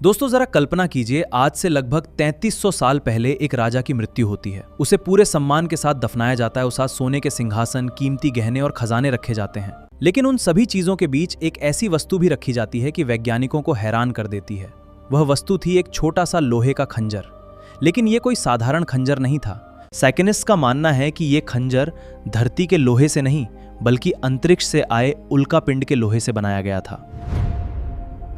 दोस्तों जरा कल्पना कीजिए, आज से लगभग 3300 साल पहले एक राजा की मृत्यु होती है। उसे पूरे सम्मान के साथ दफनाया जाता है। उस साथ सोने के सिंहासन, कीमती गहने और खजाने रखे जाते हैं। लेकिन उन सभी चीजों के बीच एक ऐसी वस्तु भी रखी जाती है कि वैज्ञानिकों को हैरान कर देती है। वह वस्तु थी एक छोटा सा लोहे का खंजर। लेकिन यह कोई साधारण खंजर नहीं था। साइंटिस्ट्स का मानना है कि यह खंजर धरती के लोहे से नहीं बल्कि अंतरिक्ष से आए उल्कापिंड के लोहे से बनाया गया था।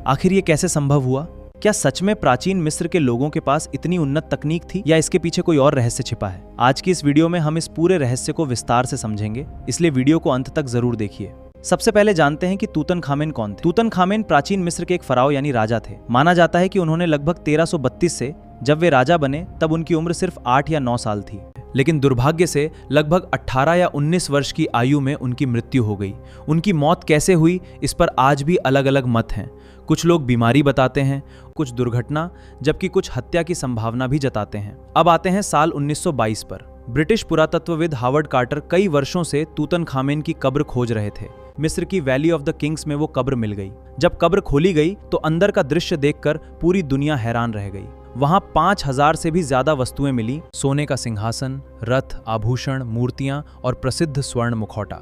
आखिर ये कैसे संभव हुआ? क्या सच में प्राचीन मिस्र के लोगों के पास इतनी उन्नत तकनीक थी या इसके पीछे कोई और रहस्य छिपा है? आज की इस वीडियो में हम इस पूरे रहस्य को विस्तार से समझेंगे, इसलिए वीडियो को अंत तक जरूर देखिए। सबसे पहले जानते हैं कि तूतनखामेन कौन थे। तूतनखामेन प्राचीन मिस्र के एक फराओ यानी राजा थे। माना जाता है कि उन्होंने लगभग 1332 से जब वे राजा बने तब उनकी उम्र सिर्फ 8 या 9 साल थी। लेकिन दुर्भाग्य से लगभग 18 या 19 वर्ष की आयु में उनकी मृत्यु हो गई। उनकी मौत कैसे हुई, इस पर आज भी अलग अलग मत हैं। कुछ लोग बीमारी बताते हैं, कुछ दुर्घटना, जबकि कुछ हत्या की संभावना भी जताते हैं। अब आते हैं साल 1922 पर। ब्रिटिश पुरातत्वविद हावर्ड कार्टर कई वर्षों से तूतनखामेन की कब्र खोज रहे थे। मिस्र की वैली ऑफ द किंग्स में वो कब्र मिल गई। जब कब्र खोली गई तो अंदर का दृश्य देखकर पूरी दुनिया हैरान रह गई। वहां 5000 से भी ज्यादा वस्तुएं मिली। सोने का सिंहासन, रथ, आभूषण, मूर्तियां और प्रसिद्ध स्वर्ण मुखौटा।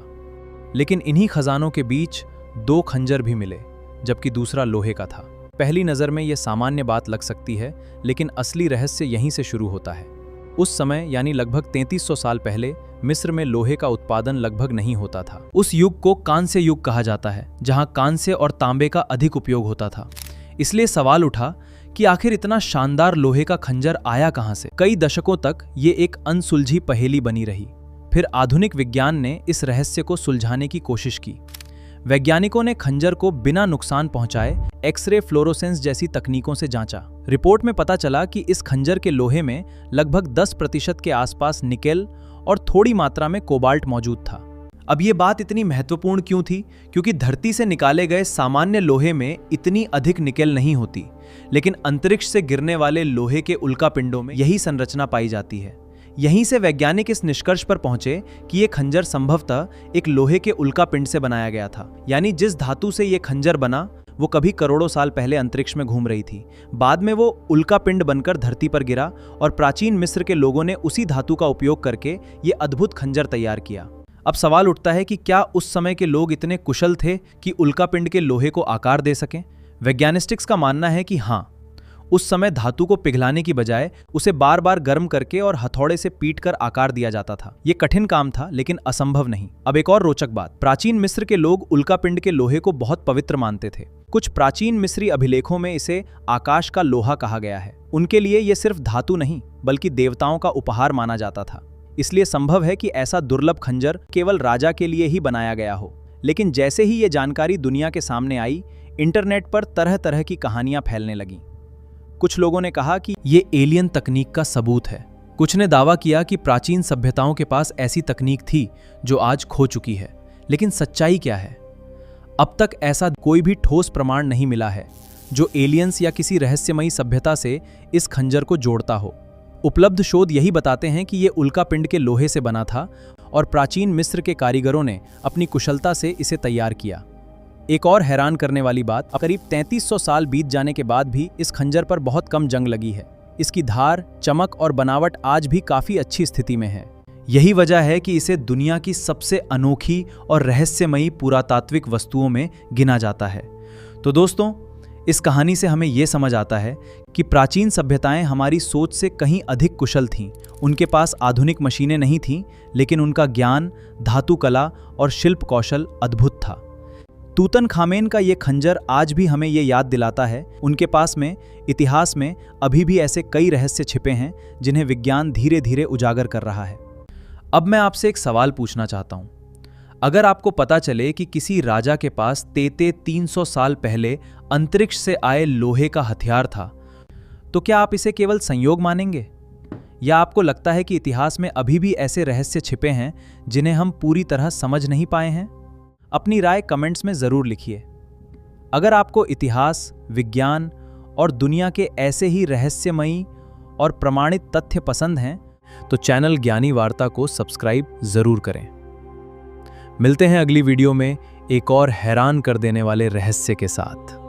लेकिन इन्हीं खजानों के बीच 2 खंजर भी मिले, जबकि दूसरा लोहे का था। पहली नजर में यह सामान्य बात लग सकती है, लेकिन असली रहस्य यहीं से शुरू होता है। उस समय यानी लगभग 3300 साल पहले मिस्र में लोहे का उत्पादन लगभग नहीं होता था। उस युग को कांस्य युग कहा जाता है, जहां कांस्य और तांबे का अधिक उपयोग होता था। इसलिए सवाल उठा कि आखिर इतना शानदार लोहे का खंजर आया कहां से? कई दशकों तक ये एक अनसुलझी पहेली बनी रही। फिर आधुनिक विज्ञान ने इस रहस्य को सुलझाने की कोशिश की। वैज्ञानिकों ने खंजर को बिना नुकसान पहुंचाए एक्सरे फ्लोरोसेंस जैसी तकनीकों से जांचा। रिपोर्ट में पता चला कि इस खंजर के लोहे में लगभग 10% के आसपास निकेल और थोड़ी मात्रा में कोबाल्ट मौजूद था। अब ये बात इतनी महत्वपूर्ण क्यों थी? क्योंकि धरती से निकाले गए सामान्य लोहे में इतनी अधिक निकेल नहीं होती, लेकिन अंतरिक्ष से गिरने वाले लोहे के उल्कापिंडों में यही संरचना पाई जाती है। यहीं से वैज्ञानिक इस निष्कर्ष पर पहुंचे कि ये खंजर संभवतः एक लोहे के उल्कापिंड से बनाया गया था। यानी जिस धातु से ये खंजर बना वो कभी करोड़ों साल पहले अंतरिक्ष में घूम रही थी। बाद में वो उल्कापिंड बनकर धरती पर गिरा और प्राचीन मिस्र के लोगों ने उसी धातु का उपयोग करके ये अद्भुत खंजर तैयार किया। अब सवाल उठता है कि क्या उस समय के लोग इतने कुशल थे कि उल्कापिंड के लोहे को आकार दे सकें? वैज्ञानिस्टिक्स का मानना है कि हाँ, उस समय धातु को पिघलाने की बजाय उसे बार बार गर्म करके और हथौड़े से पीटकर आकार दिया जाता था। यह कठिन काम था, लेकिन असंभव नहीं। अब एक और रोचक बात, प्राचीन मिस्र के लोग उल्कापिंड के लोहे को बहुत पवित्र मानते थे। कुछ प्राचीन मिस्री अभिलेखों में इसे आकाश का लोहा कहा गया है। उनके लिए यह सिर्फ धातु नहीं बल्कि देवताओं का उपहार माना जाता था। इसलिए संभव है कि ऐसा दुर्लभ खंजर केवल राजा के लिए ही बनाया गया हो। लेकिन जैसे ही ये जानकारी दुनिया के सामने आई, इंटरनेट पर तरह तरह की कहानियां फैलने लगीं। कुछ लोगों ने कहा कि ये एलियन तकनीक का सबूत है। कुछ ने दावा किया कि प्राचीन सभ्यताओं के पास ऐसी तकनीक थी जो आज खो चुकी है। लेकिन सच्चाई क्या है? अब तक ऐसा कोई भी ठोस प्रमाण नहीं मिला है जो एलियंस या किसी रहस्यमयी सभ्यता से इस खंजर को जोड़ता हो। उपलब्ध शोध यही बताते हैं कि ये उल्कापिंड के लोहे से बना था और प्राचीन मिस्र के कारीगरों ने अपनी कुशलता से इसे तैयार किया। एक और हैरान करने वाली बात, करीब 3300 साल बीत जाने के बाद भी इस खंजर पर बहुत कम जंग लगी है। इसकी धार, चमक और बनावट आज भी काफी अच्छी स्थिति में है। यही वजह है कि इसे दुनिया की सबसे अनोखी और रहस्यमयी पुरातात्विक वस्तुओं में गिना जाता है। तो दोस्तों, इस कहानी से हमें यह समझ आता है कि प्राचीन सभ्यताएं हमारी सोच से कहीं अधिक कुशल थीं। उनके पास आधुनिक मशीनें नहीं थीं, लेकिन उनका ज्ञान, धातु कला और शिल्प कौशल अद्भुत था। तूतनखामेन का ये खंजर आज भी हमें ये याद दिलाता है उनके पास में इतिहास में अभी भी ऐसे कई रहस्य छिपे हैं जिन्हें विज्ञान धीरे धीरे उजागर कर रहा है। अब मैं आपसे एक सवाल पूछना चाहता हूं। अगर आपको पता चले कि किसी राजा के पास 300 साल पहले अंतरिक्ष से आए लोहे का हथियार था, तो क्या आप इसे केवल संयोग मानेंगे, या आपको लगता है कि इतिहास में अभी भी ऐसे रहस्य छिपे हैं जिन्हें हम पूरी तरह समझ नहीं पाए हैं? अपनी राय कमेंट्स में जरूर लिखिए। अगर आपको इतिहास, विज्ञान और दुनिया के ऐसे ही रहस्यमयी और प्रमाणित तथ्य पसंद हैं, तो चैनल ज्ञानी वार्ता को सब्सक्राइब जरूर करें। मिलते हैं अगली वीडियो में एक और हैरान कर देने वाले रहस्य के साथ।